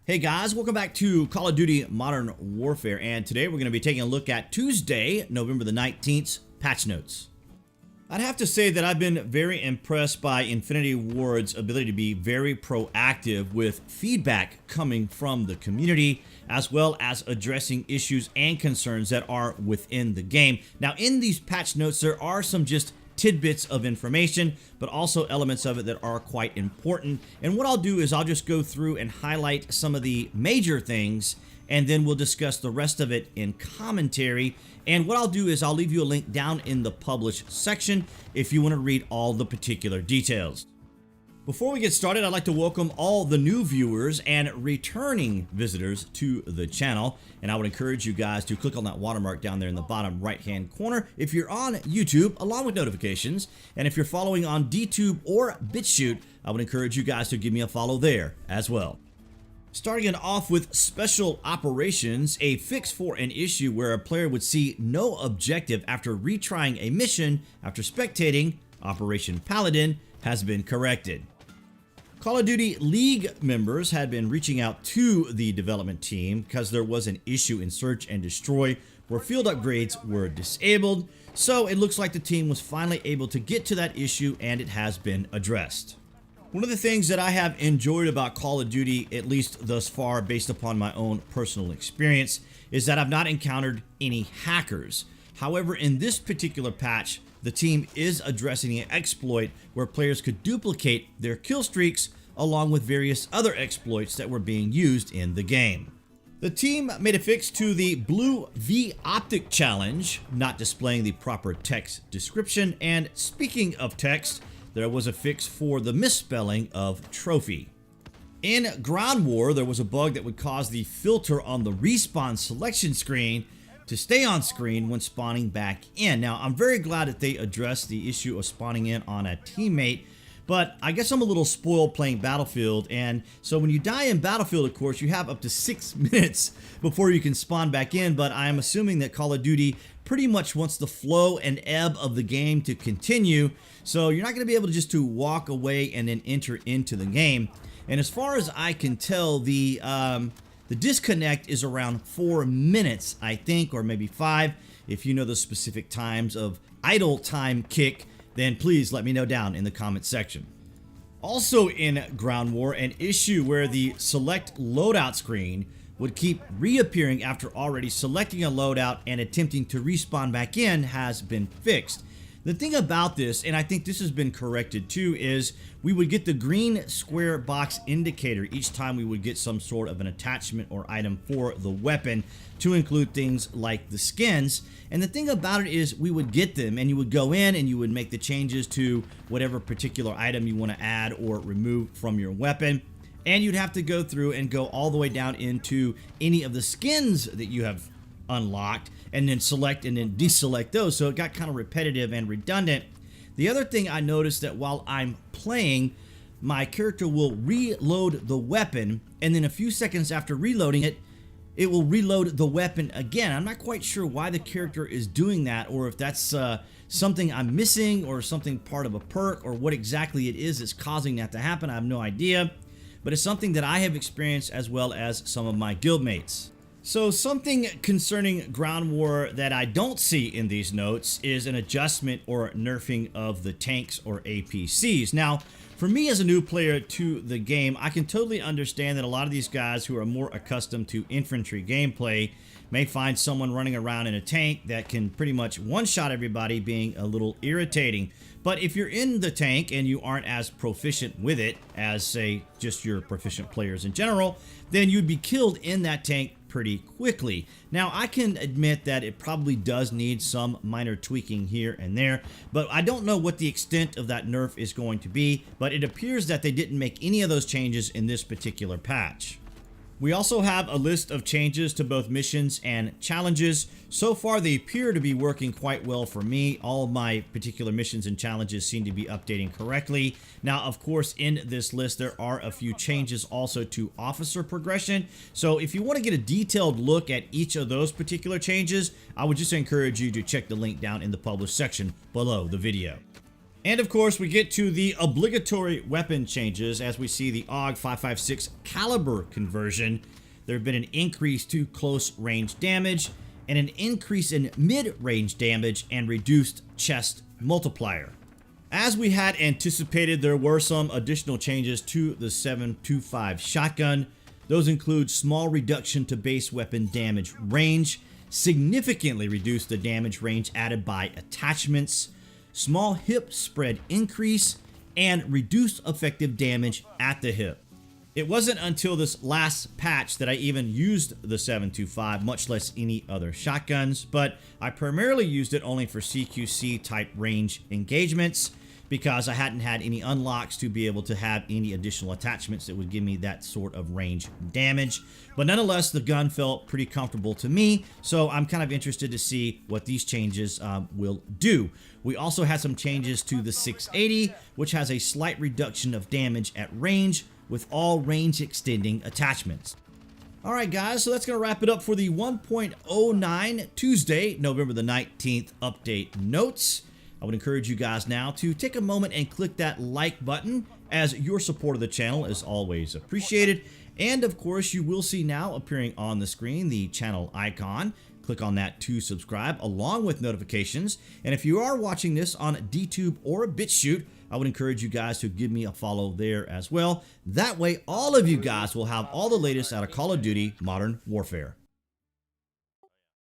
Hey guys, welcome back to Call of Duty Modern Warfare, and today we're going to be taking a look at Tuesday, November the 19th, patch notes. I'd have to say that I've been very impressed by Infinity Ward's ability to be very proactive with feedback coming from the community, as well as addressing issues and concerns that are within the game. Now, in these patch notes, there are some just tidbits of information, but also elements of it that are quite important. And what I'll do is I'll just go through and highlight some of the major things, and then we'll discuss the rest of it in commentary. And what I'll do is I'll leave you a link down in the published section if you want to read all the particular details. Before we get started, I'd like to welcome all the new viewers and returning visitors to the channel. And I would encourage you guys to click on that watermark down there in the bottom right-hand corner if you're on YouTube, along with notifications. And if you're following on DTube or BitChute, I would encourage you guys to give me a follow there as well. Starting it off with Special Operations, a fix for an issue where a player would see no objective after retrying a mission after spectating Operation Paladin has been corrected. Call of Duty League members had been reaching out to the development team because there was an issue in Search and Destroy where field upgrades were disabled, so it looks like the team was finally able to get to that issue and it has been addressed. One of the things that I have enjoyed about Call of Duty, at least thus far based upon my own personal experience, is that I've not encountered any hackers. However, in this particular patch, the team is addressing an exploit where players could duplicate their kill streaks along with various other exploits that were being used in the game. The team made a fix to the Blue V Optic Challenge, not displaying the proper text description, and speaking of text, there was a fix for the misspelling of trophy. In Ground War, there was a bug that would cause the filter on the respawn selection screen to stay on screen when spawning back in. Now, I'm very glad that they addressed the issue of spawning in on a teammate, but I guess I'm a little spoiled playing Battlefield, and so when you die in Battlefield, of course, you have up to 6 minutes before you can spawn back in, but I am assuming that Call of Duty pretty much wants the flow and ebb of the game to continue, so you're not going to be able to just to walk away and then enter into the game. And as far as I can tell, the disconnect is around 4 minutes, I think, or maybe 5. If you know the specific times of idle time kick, then please let me know down in the comment section. Also in Ground War, an issue where the select loadout screen would keep reappearing after already selecting a loadout and attempting to respawn back in has been fixed. The thing about this, and I think this has been corrected too, is we would get the green square box indicator each time we would get some sort of an attachment or item for the weapon, to include things like the skins. And the thing about it is we would get them and you would go in and you would make the changes to whatever particular item you want to add or remove from your weapon. And you'd have to go through and go all the way down into any of the skins that you have unlocked and then select and then deselect those, so it got kind of repetitive and redundant. The other thing I noticed that while I'm playing, my character will reload the weapon, and then a few seconds after reloading it, it will reload the weapon again. I'm not quite sure why the character is doing that, or if that's something I'm missing or something part of a perk, or what exactly it is that's causing that to happen. I have no idea, but it's something that I have experienced as well as some of my guildmates. So something concerning Ground War that I don't see in these notes is an adjustment or nerfing of the tanks or APCs. Now, for me as a new player to the game, I can totally understand that a lot of these guys who are more accustomed to infantry gameplay may find someone running around in a tank that can pretty much one-shot everybody being a little irritating. But if you're in the tank and you aren't as proficient with it as, say, just your proficient players in general, then you'd be killed in that tank pretty quickly. Now, I can admit that it probably does need some minor tweaking here and there, but I don't know what the extent of that nerf is going to be, but it appears that they didn't make any of those changes in this particular patch. We also have a list of changes to both missions and challenges. So far, they appear to be working quite well for me. All of my particular missions and challenges seem to be updating correctly. Now, of course, in this list, there are a few changes also to officer progression. So if you want to get a detailed look at each of those particular changes, I would just encourage you to check the link down in the published section below the video. And of course, we get to the obligatory weapon changes as we see the AUG 556 caliber conversion. There have been an increase to close range damage and an increase in mid-range damage and reduced chest multiplier. As we had anticipated, there were some additional changes to the 7.25 shotgun. Those include small reduction to base weapon damage range, significantly reduced the damage range added by attachments, small hip spread increase, and reduced effective damage at the hip. It wasn't until this last patch that I even used the 7.25, much less any other shotguns, but I primarily used it only for CQC type range engagements because I hadn't had any unlocks to be able to have any additional attachments that would give me that sort of range damage. But nonetheless, the gun felt pretty comfortable to me, so I'm kind of interested to see what these changes will do. We also had some changes to the 680, which has a slight reduction of damage at range with all range extending attachments. All right, guys, so that's going to wrap it up for the 1.09 Tuesday, November the 19th update notes. I would encourage you guys now to take a moment and click that like button, as your support of the channel is always appreciated. And of course, you will see now appearing on the screen the channel icon. Click on that to subscribe along with notifications. And if you are watching this on DTube or BitChute, I would encourage you guys to give me a follow there as well. That way, all of you guys will have all the latest out of Call of Duty Modern Warfare.